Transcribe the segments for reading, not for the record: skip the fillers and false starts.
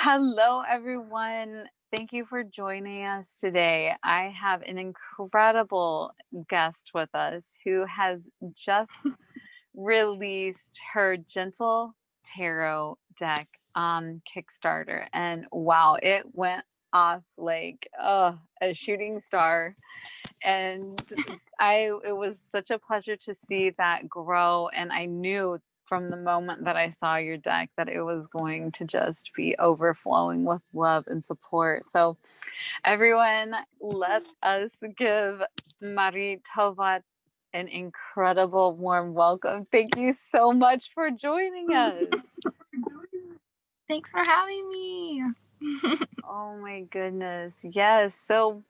Hello, everyone. Thank you for joining us today. I have an incredible guest with us who has just released her Gentle Tarot deck on Kickstarter. And wow, it went off like a shooting star. And it was such a pleasure to see that grow. And I knew from the moment that I saw your deck that it was going to just be overflowing with love and support. So, everyone, let us give Marie Tovar an incredible warm welcome. Thank you so much for joining us. Thanks for having me. Oh my goodness. Yes. So,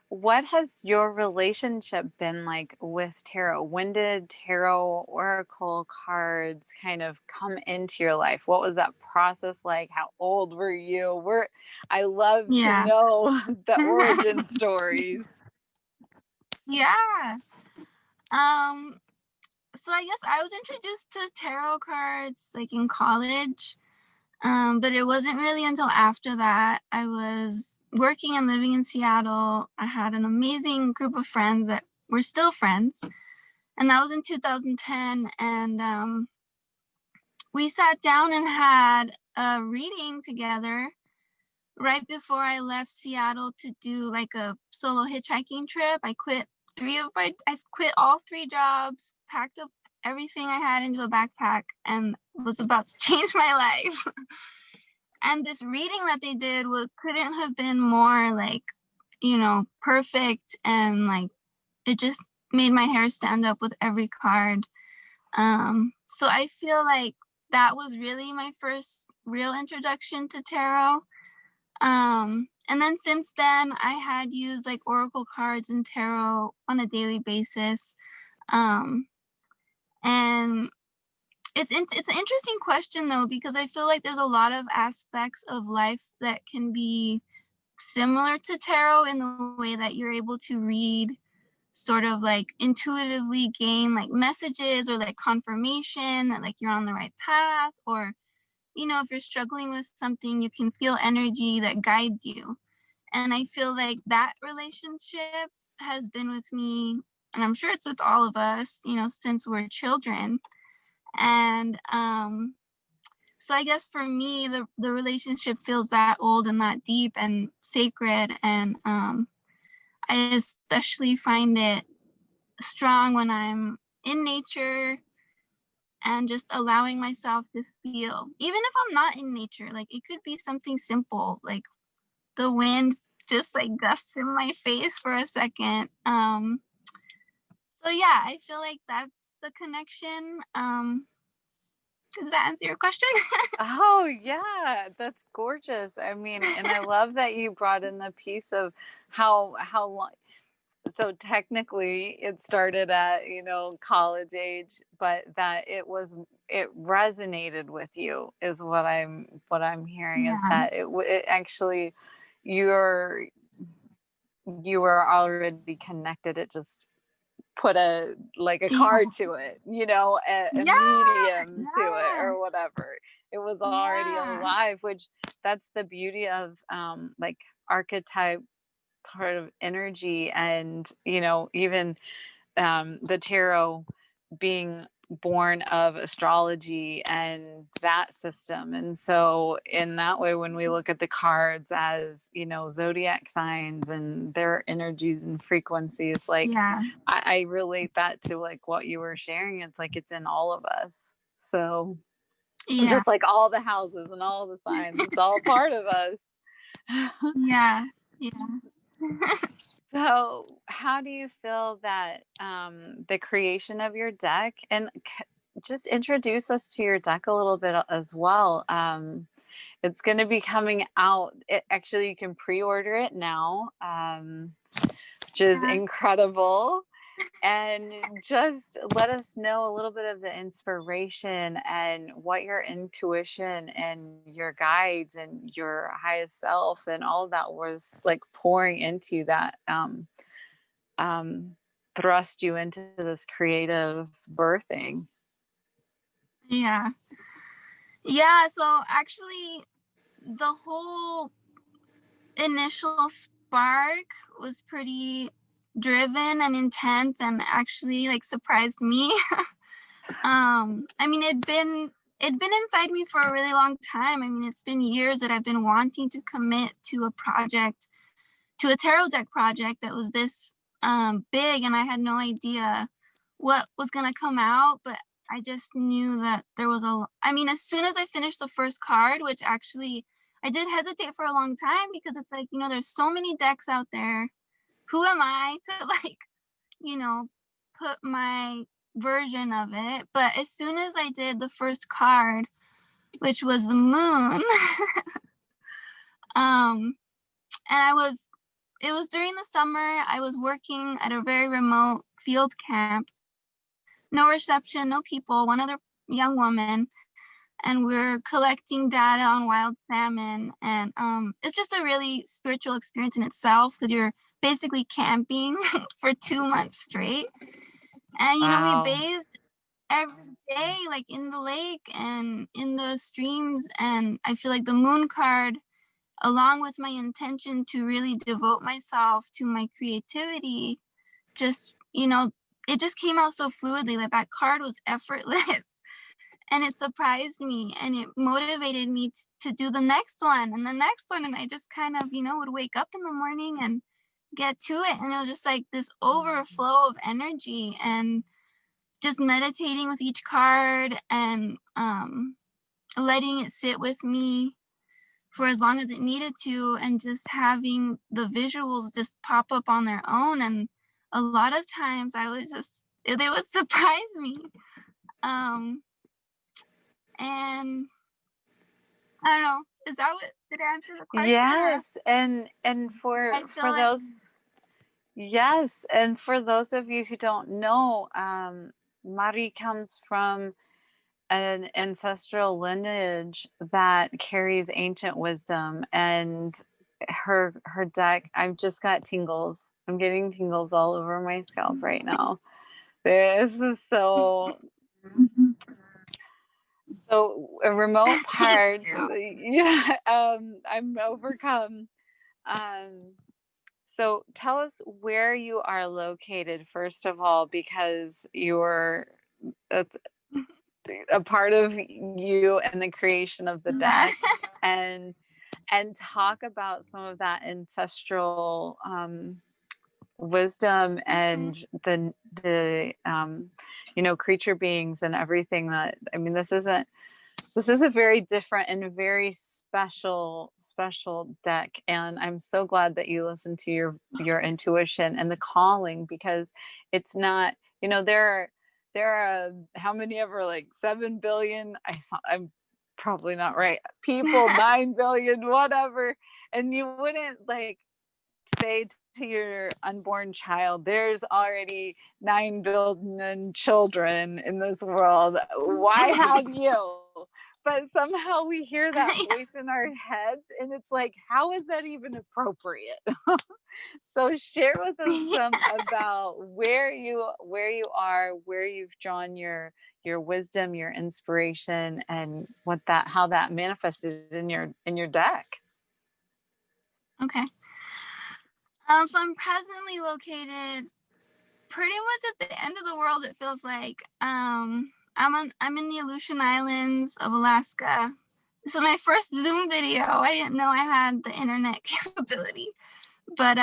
what has your relationship been like with tarot? When did tarot oracle cards kind of come into your life? What was that process like? How old were you? I love to Yeah. know the origin stories. Yeah. So I guess I was introduced to tarot cards like in college. But it wasn't really until after that I was working and living in Seattle. I had an amazing group of friends that were still friends. And that was in 2010. And we sat down and had a reading together right before I left Seattle to do like a solo hitchhiking trip. I quit all 3 jobs, packed up everything I had into a backpack, and was about to change my life. And this reading that they did couldn't have been more like, perfect, and like it just made my hair stand up with every card. So I feel like that was really my first real introduction to tarot. And then since then, I had used like oracle cards and tarot on a daily basis. Um, and it's an interesting question though, because I feel like there's a lot of aspects of life that can be similar to tarot in the way that you're able to read, sort of like intuitively gain like messages or like confirmation that like you're on the right path, or if you're struggling with something, you can feel energy that guides you. And I feel like that relationship has been with me, and I'm sure it's with all of us, since we're children. And so I guess for me, the relationship feels that old and that deep and sacred. And I especially find it strong when I'm in nature and just allowing myself to feel, even if I'm not in nature. Like it could be something simple, like the wind just like gusts in my face for a second. So yeah, I feel like that's the connection. Does that answer your question? Oh, yeah, that's gorgeous. I mean, and I love that you brought in the piece of how long. So technically it started at, college age, but that it resonated with you is what I'm hearing, is Yeah. that it actually you're you were already connected. It just put a Yeah. card to it, a Yeah. medium to it or Yes. whatever. It was already Yeah. alive, which that's the beauty of like archetype sort of energy. And even the tarot being born of astrology and that system. And so in that way, when we look at the cards as zodiac signs and their energies and frequencies, like Yeah. I relate that to like what you were sharing. It's like it's in all of us. So Yeah. just like all the houses and all the signs, it's all part of us. Yeah. Yeah. So, how do you feel that the creation of your deck, and just introduce us to your deck a little bit as well? It's going to be coming out. Actually, you can pre-order it now, which is Yeah. incredible. And just let us know a little bit of the inspiration and what your intuition and your guides and your highest self and all of that was like pouring into that, um, thrust you into this creative birthing. Yeah. Yeah. So actually, the whole initial spark was pretty driven and intense and actually like surprised me. I mean, it'd been inside me for a really long time. I mean, it's been years that I've been wanting to commit to a project, to a tarot deck project that was this big, and I had no idea what was gonna come out, but I just knew that there was I mean, as soon as I finished the first card, which actually I did hesitate for a long time because it's like, there's so many decks out there. Who am I to like, you know, put my version of it? But as soon as I did the first card, which was the moon, um, and it was during the summer. I was working at a very remote field camp, no reception, no people, one other young woman, and we're collecting data on wild salmon. And it's just a really spiritual experience in itself because you're basically camping for 2 months straight. And we bathed every day, like in the lake and in the streams. And I feel like the moon card, along with my intention to really devote myself to my creativity, just, it just came out so fluidly. Like that card was effortless. And it surprised me and it motivated me to do the next one and the next one. And I just kind of, would wake up in the morning and get to it. And it was just like this overflow of energy and just meditating with each card and letting it sit with me for as long as it needed to, and just having the visuals just pop up on their own. And a lot of times they would surprise me. And I don't know, is that what did I answer the question? Yes, and for those, yes, and for those of you who don't know, Mari comes from an ancestral lineage that carries ancient wisdom, and her deck, I've just got tingles. I'm getting tingles all over my scalp right now. This is so a remote part. Yeah, I'm overcome. So tell us where you are located, first of all, because that's a part of you and the creation of the deck, and talk about some of that ancestral wisdom and the creature beings and everything. That, I mean, this is a very different and a very special deck, and I'm so glad that you listen to your intuition and the calling, because it's not, there are how many ever, like 7 billion, I'm probably not right, people, 9 billion, whatever, and you wouldn't like say to your unborn child, there's already 9 billion children in this world, why have you? But somehow we hear that voice in our heads, and it's like, how is that even appropriate? So share with us some about where you are, where you've drawn your wisdom, your inspiration, and how that manifested in your deck. Okay. So I'm presently located pretty much at the end of the world, it feels like. I'm in the Aleutian Islands of Alaska. This is my first Zoom video. I didn't know I had the internet capability. But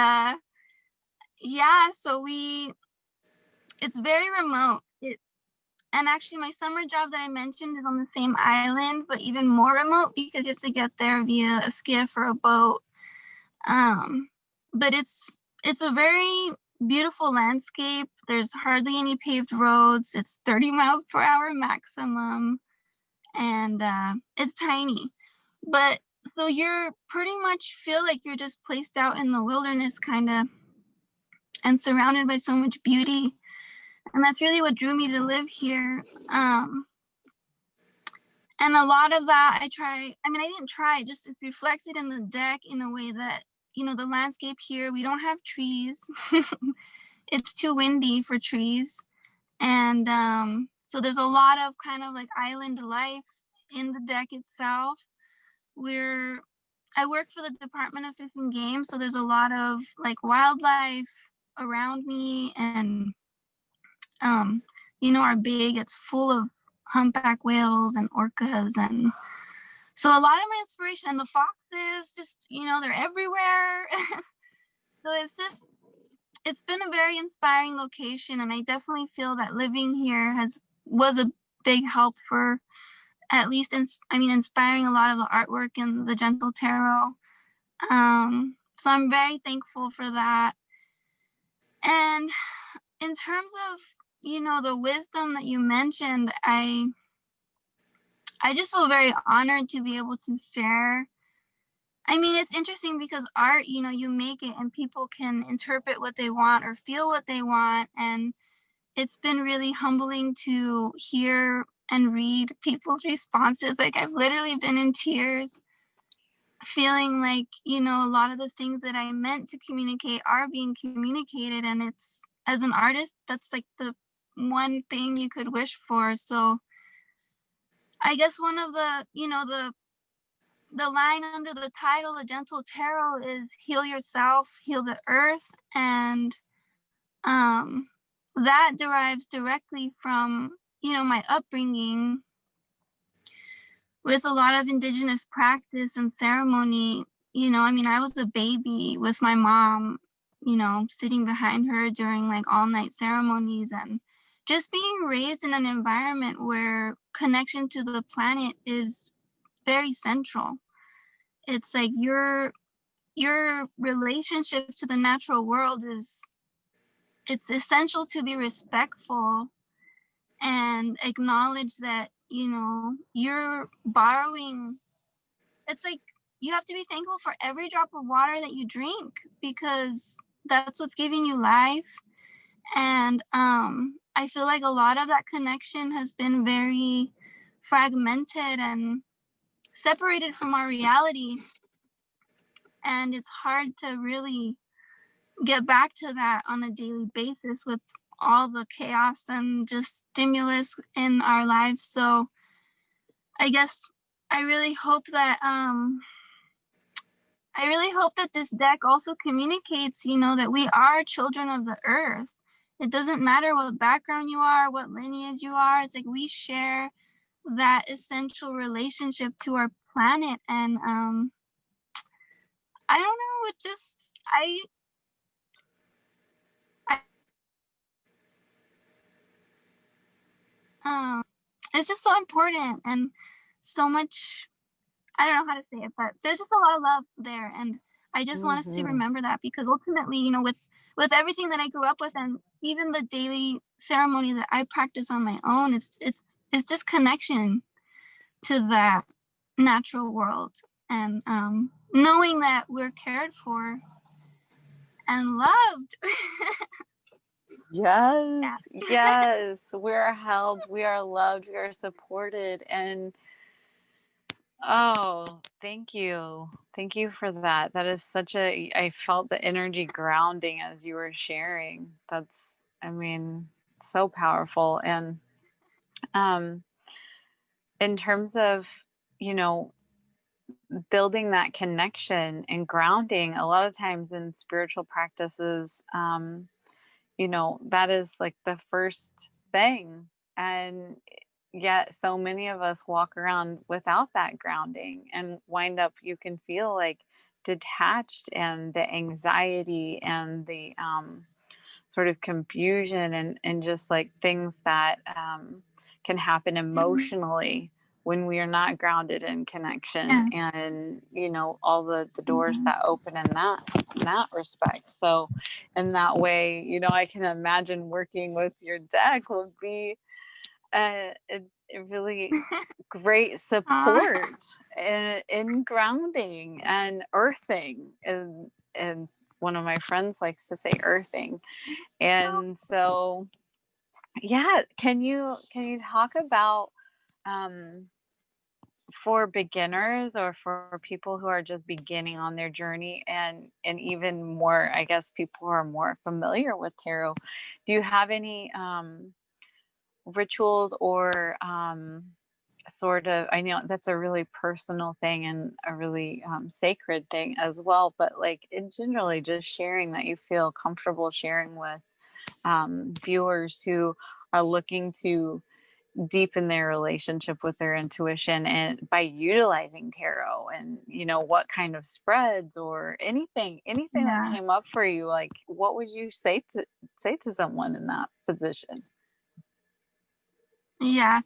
yeah, so it's very remote. And actually my summer job that I mentioned is on the same island, but even more remote because you have to get there via a skiff or a boat. But it's a very beautiful landscape. There's hardly any paved roads. It's 30 miles per hour maximum, and it's tiny. But so you're pretty much feel like you're just placed out in the wilderness kind of, and surrounded by so much beauty. And that's really what drew me to live here. And a lot of that I didn't try, just it's reflected in the deck in a way that, the landscape here, we don't have trees. It's too windy for trees. And so there's a lot of kind of like island life in the deck itself. We're I work for the Department of Fish and Game, so there's a lot of like wildlife around me, and um, our bay gets full of humpback whales and orcas, and so a lot of my inspiration, and the foxes, just they're everywhere. So it's been a very inspiring location, and I definitely feel that living here was a big help for at least inspiring a lot of the artwork in the Gentle Tarot. So I'm very thankful for that. And in terms of the wisdom that you mentioned, I just feel very honored to be able to share. I mean, it's interesting because art, you make it and people can interpret what they want or feel what they want. And it's been really humbling to hear and read people's responses. Like, I've literally been in tears, feeling like, a lot of the things that I meant to communicate are being communicated. And it's, as an artist, that's like the one thing you could wish for. So I guess one of the line under the title, The Gentle Tarot, is heal yourself, heal the earth. And um, that derives directly from, my upbringing with a lot of indigenous practice and ceremony. I was a baby with my mom, sitting behind her during like all night ceremonies, and just being raised in an environment where connection to the planet is very central. It's like your relationship to the natural world it's essential to be respectful and acknowledge that, you're borrowing. It's like you have to be thankful for every drop of water that you drink, because that's what's giving you life. And I feel like a lot of that connection has been very fragmented and separated from our reality. And it's hard to really get back to that on a daily basis with all the chaos and just stimulus in our lives. So I guess I really hope that this deck also communicates, that we are children of the earth. It doesn't matter what background you are, what lineage you are. It's like we share that essential relationship to our planet. And I don't know, it just it's just so important, and so much, I don't know how to say it, but there's just a lot of love there. And I just want us to remember that, because ultimately, with everything that I grew up with, and even the daily ceremony that I practice on my own, it's just connection to that natural world, and knowing that we're cared for and loved. Yes, yes. We're held, we are loved, we are supported. And oh, thank you. Thank you for that. That is I felt the energy grounding as you were sharing. That's, I mean, so powerful. And um, in terms of, you know, building that connection and grounding, a lot of times in spiritual practices, that is like the first thing. And yet so many of us walk around without that grounding and wind up, you can feel like detached, and the anxiety and the sort of confusion, and just like things that can happen emotionally when we are not grounded in connection, Yes. and all the doors that open in that respect. So in that way, I can imagine working with your deck would be a really great support in grounding and earthing. And one of my friends likes to say earthing. And so, yeah, can you talk about, um, for beginners, or for people who are just beginning on their journey, and even more, I guess, people who are more familiar with tarot, do you have any rituals or sort of, I know that's a really personal thing and a really sacred thing as well, but like in generally just sharing that you feel comfortable sharing with viewers who are looking to deepen their relationship with their intuition and by utilizing tarot, and what kind of spreads or anything that Yeah. came up for you, like what would you say to someone in that position? Yeah.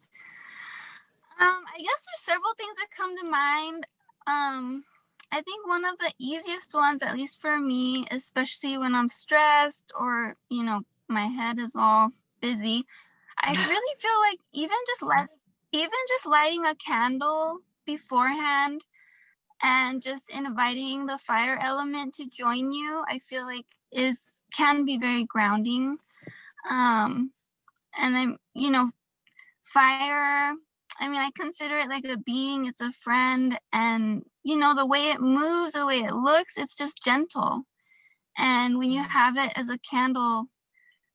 I guess there's several things that come to mind. I think one of the easiest ones, at least for me, especially when I'm stressed or, my head is all busy, I really feel like even just lighting a candle beforehand and just inviting the fire element to join you, I feel like is can be very grounding. Um, and fire, I mean, I consider it like a being, it's a friend, and the way it moves, the way it looks, it's just gentle. And when you have it as a candle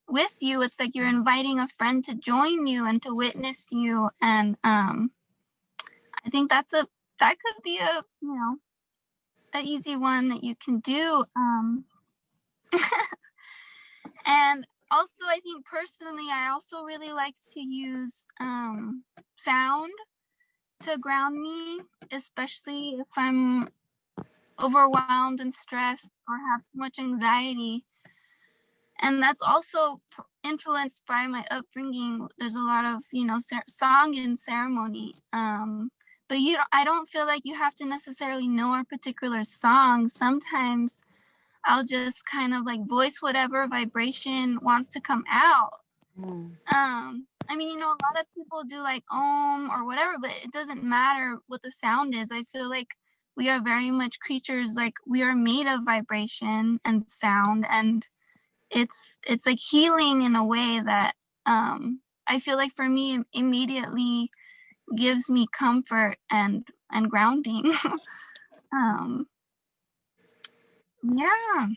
with you, it's like you're inviting a friend to join you and to witness you. And I think that could be a easy one that you can do. And also, I think personally, I also really like to use sound to ground me, especially if I'm overwhelmed and stressed or have too much anxiety. And that's also influenced by my upbringing. There's a lot of, song and ceremony. But I don't feel like you have to necessarily know a particular song. Sometimes I'll just kind of like voice whatever vibration wants to come out. Mm. I mean, a lot of people do like or whatever, but it doesn't matter what the sound is. I feel like we are very much creatures, like we are made of vibration and sound, and it's like healing in a way that I feel like for me immediately gives me comfort and grounding. um yeah.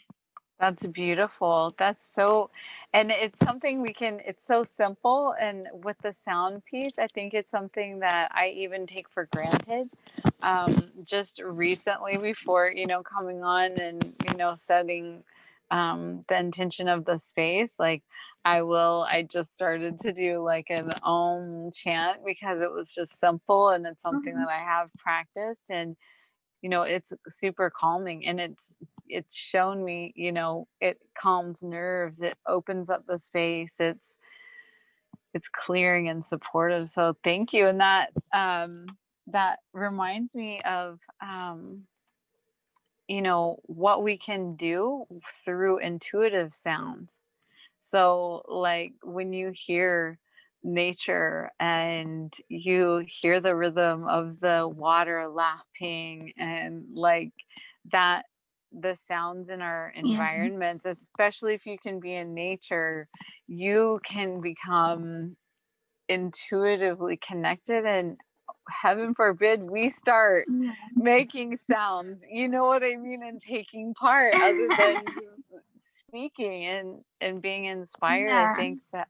That's beautiful. That's so, and it's something it's so simple. And with the sound piece, I think it's something that I even take for granted. Just recently, before, coming on and, setting the intention of the space, like I just started to do like an Om chant because it was just simple and it's something Mhm. that I have practiced. And it's super calming, and it's shown me, it calms nerves, it opens up the space, it's clearing and supportive. So thank you. And that reminds me of what we can do through intuitive sounds. So, like when you hear nature and you hear the rhythm of the water lapping, and like that, the sounds in our Yeah. environments, especially if you can be in nature, you can become intuitively connected. And heaven forbid we start Yeah. making sounds, you know what I mean, and taking part other than just speaking and being inspired. I Yeah. think that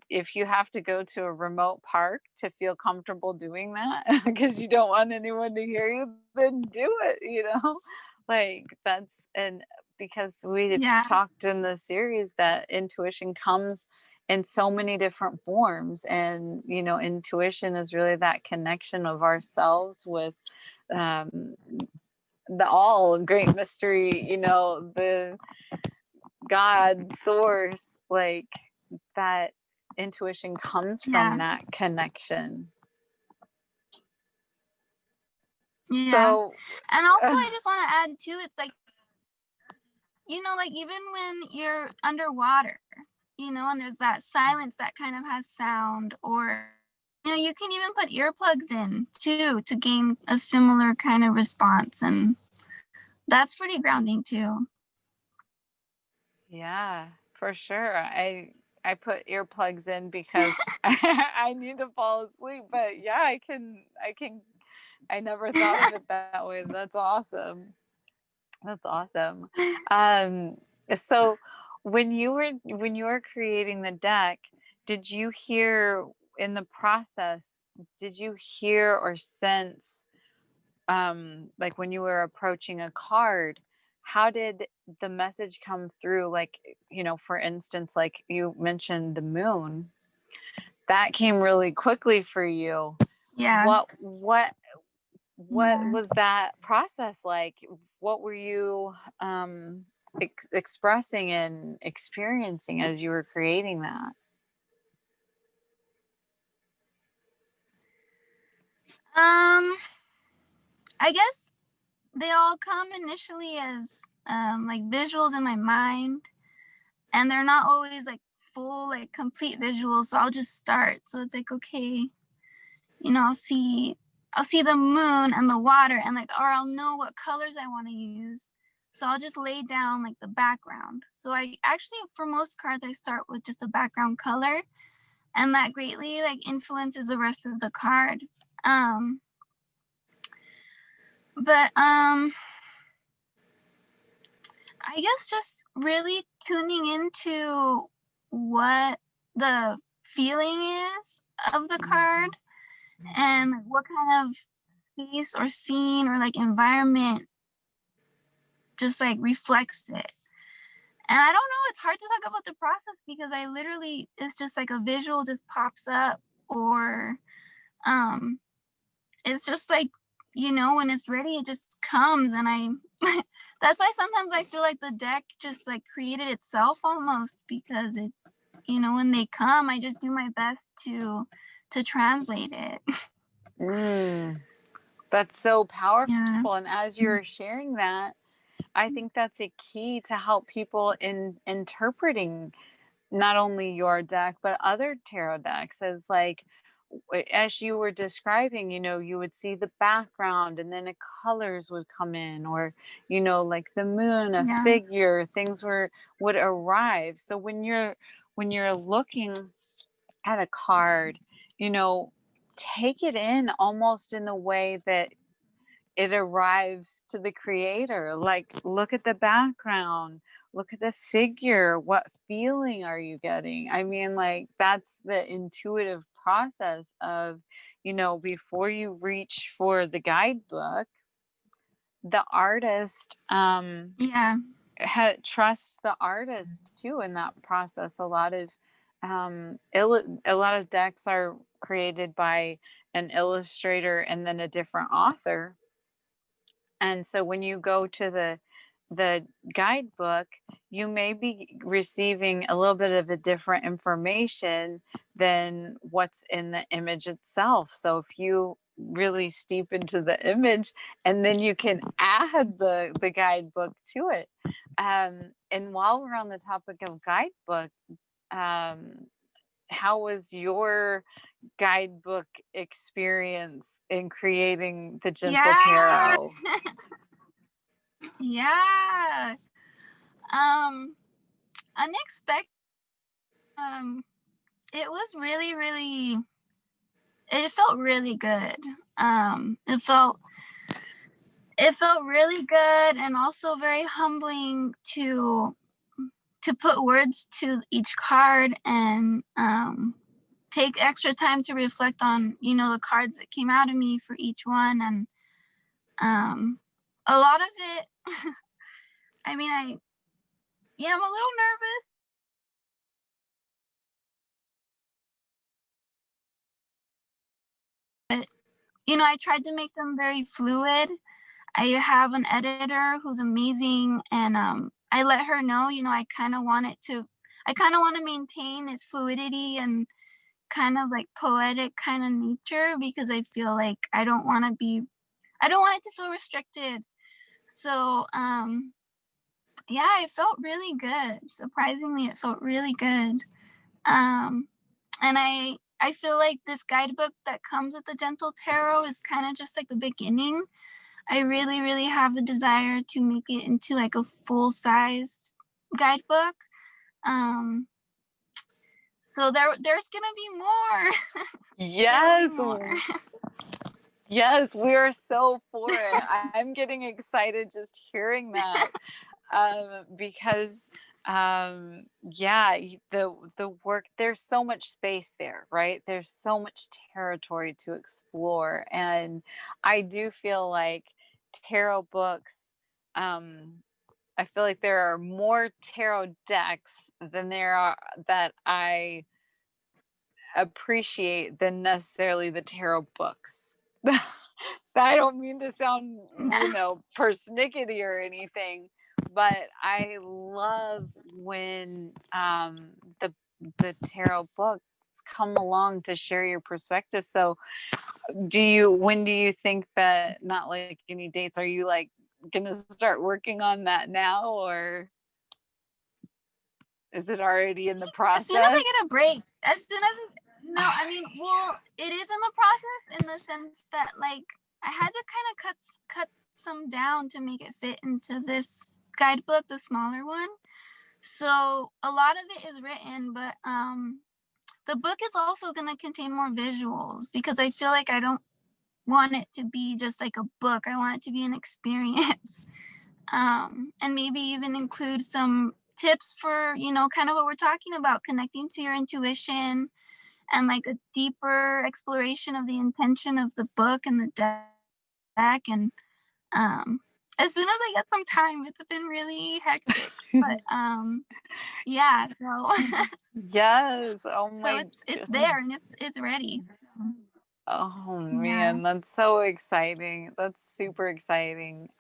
if you have to go to a remote park to feel comfortable doing that because you don't want anyone to hear you, then do it, like that's, and because we've Yeah. talked in the series that intuition comes in so many different forms, and intuition is really that connection of ourselves with um the all great mystery, the God source, like that intuition comes from Yeah. that connection. Yeah. So, And also I just want to add too, it's like, like even when you're underwater, and there's that silence that kind of has sound, or you can even put earplugs in too to gain a similar kind of response, and that's pretty grounding too. yeah, for sure. I put earplugs in because I need to fall asleep, but yeah, I never thought of it that way. That's awesome. That's awesome. Um, so when you were creating the deck, did you hear in the process? did you hear or sense, like when you were approaching a card, how did the message come through? Like, for instance, like you mentioned the moon, that came really quickly for you. Yeah. What Yeah. was that process like? What were you expressing and experiencing as you were creating that? I guess they all come initially as like visuals in my mind, and they're not always like full, like complete visuals. So I'll just start. So it's like, okay, I'll see the moon and the water, and like, or I'll know what colors I want to use. So I'll just lay down like the background. So I actually, for most cards, I start with just a background color, and that greatly like influences the rest of the card. Um, but I guess just really tuning into what the feeling is of the card, and what kind of space or scene or like environment just like reflects it. And I don't know, it's hard to talk about the process because I literally, it's just like a visual just pops up, or um it's just like, when it's ready, it just comes. And I that's why sometimes I feel like the deck just like created itself almost, because it, when they come, I just do my best to translate it. Mm, that's so powerful. Yeah. And as you're sharing that, I think that's a key to help people in interpreting not only your deck but other tarot decks. As like, as you were describing, you would see the background and then the colors would come in, or like the moon, a Yeah. figure, things would arrive. So when you're looking at a card, you know take it in almost in the way that it arrives to the creator. Like, look at the background, look at the figure, what feeling are you getting? I mean, like, that's the intuitive process of, before you reach for the guidebook, the artist, Yeah. trust the artist too in that process. A lot of decks are created by an illustrator and then a different author. And so when you go to the guidebook, you may be receiving a little bit of a different information than what's in the image itself. So if you really steep into the image, and then you can add the guidebook to it. And while we're on the topic of guidebook, um, how was your guidebook experience in creating the Gentle Yeah. Tarot? Yeah. Um Unexpected. Um it was really, really, it felt really good. It felt really good, and also very humbling to put words to each card, and take extra time to reflect on, the cards that came out of me for each one. And a lot of it, I mean, I'm a little nervous. I tried to make them very fluid. I have an editor who's amazing, and I let her know, I kind of want to maintain its fluidity and kind of like poetic kind of nature, because I feel like I don't want it to feel restricted. So, yeah, it felt really good. Surprisingly, it felt really good. Um, and I feel like this guidebook that comes with the Gentle Tarot is kind of just like the beginning. I really, really have the desire to make it into like a full-sized guidebook. Um, so there's gonna be more. There will be Yes. more. Yes, we are so for it. I'm getting excited just hearing that, because yeah, the work, there's so much space there, right? There's so much territory to explore, and I do feel like tarot books, um I feel like there are more tarot decks than there are that I appreciate than necessarily the tarot books. I don't mean to sound, persnickety or anything, but I love when the tarot books come along to share your perspective. So, when do you think that, not like any dates, are you like gonna start working on that now, or is it already in the As soon as I process? get a break, as soon as no, I mean, well, it is in the process in the sense that like I had to kind of cut some down to make it fit into this guidebook, the smaller one. So a lot of it is written, but the book is also going to contain more visuals because I feel like I don't want it to be just like a book. I want it to be an experience. And maybe even include some tips for, kind of what we're talking about, connecting to your intuition and like a deeper exploration of the intention of the book and the deck. And as soon as I get some time, it's been really hectic, but yeah, so Yes. Oh so my it's goodness. there and it's ready. Oh Yeah. man, that's so exciting. That's super exciting.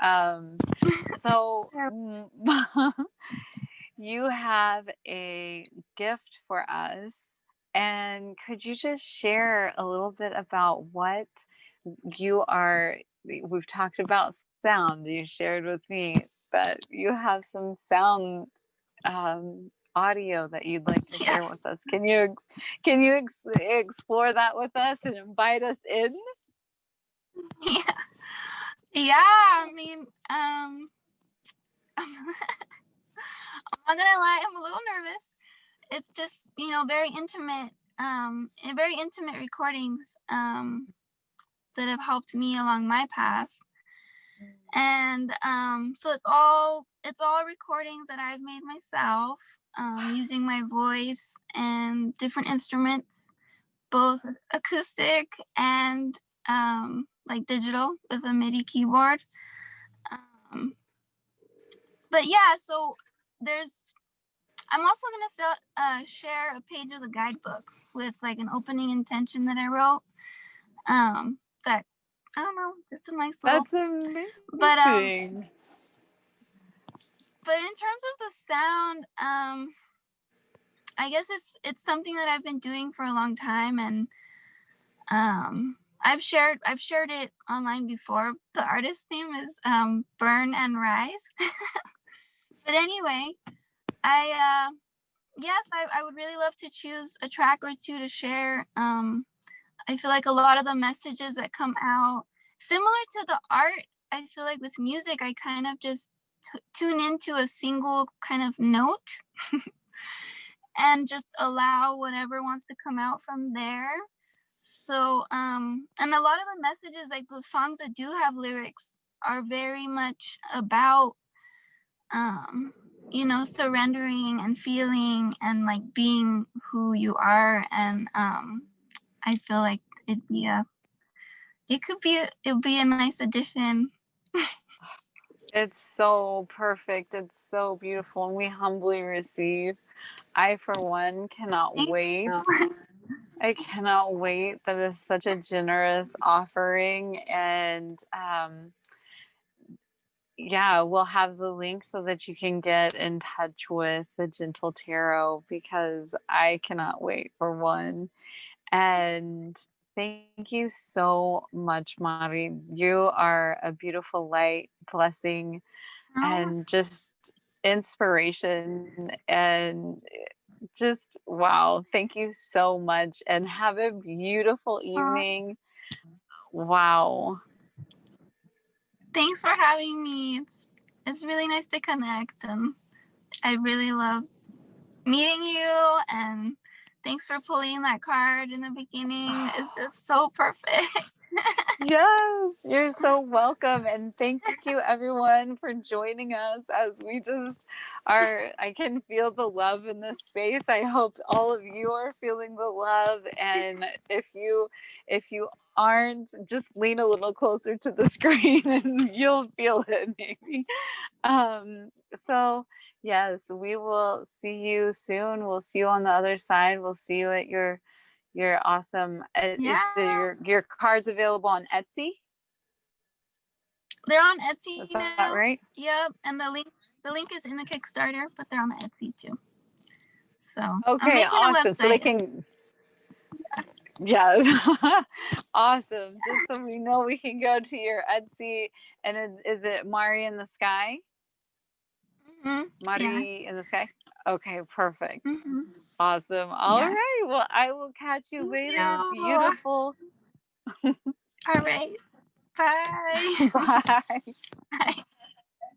So you have a gift for us, and could you just share a little bit about what you are? We've talked about sound. You shared with me that you have some sound audio that you'd like to Yeah. share with us. Explore that with us and invite us in? Yeah. Yeah. I mean, I'm not gonna lie, I'm a little nervous. It's just, very intimate, very intimate recordings that have helped me along my path. And so it's all recordings that I've made myself, using my voice and different instruments, both acoustic and like digital with a MIDI keyboard. Um, but yeah, so there's I'm also gonna share a page of the guidebook with like an opening intention that I wrote. That I don't know, just a nice little. That's amazing. But in terms of the sound, I guess it's something that I've been doing for a long time, and I've shared it online before. The artist name is Burn and Rise. But anyway, I yes, I would really love to choose a track or two to share. I feel like a lot of the messages that come out, similar to the art, I feel like with music, I kind of just tune into a single kind of note and just allow whatever wants to come out from there. So, and a lot of the messages, like those songs that do have lyrics, are very much about, surrendering and feeling and like being who you are. And I feel like it would be a nice addition. It's so perfect. It's so beautiful, and we humbly receive. I, for one, cannot Thank wait. you. I cannot wait. That is such a generous offering. And yeah, we'll have the link so that you can get in touch with the Gentle Tarot, because I cannot wait, for one. And thank you so much, Mari. You are a beautiful light, blessing, Oh, and just inspiration, and just wow. Thank you so much, and have a beautiful oh, evening. Wow. thanks for having me. It's really nice to connect, and I really love meeting you. And thanks for pulling that card in the beginning. It's just so perfect. Yes, you're so welcome. And thank you everyone for joining us as we just are. I can feel the love in this space. I hope all of you are feeling the love. And if you aren't, just lean a little closer to the screen and you'll feel it maybe. So yes, we will see you soon. We'll see you on the other side. We'll see you at your awesome. Is Yeah, your cards available on Etsy? they're on Etsy Is that now. right? Yep, and the link is in the Kickstarter, but they're on the Etsy too. So I'm Okay, making a awesome. So they website. can, yeah, awesome. Just so we know, we can go to your Etsy. And is it Mari in the Sky? Yeah. Mari in the Sky? Okay, perfect. hmm Awesome. All Yeah. right. Well, I will catch you Thank later. you. Beautiful. All right. Bye. Bye. Bye.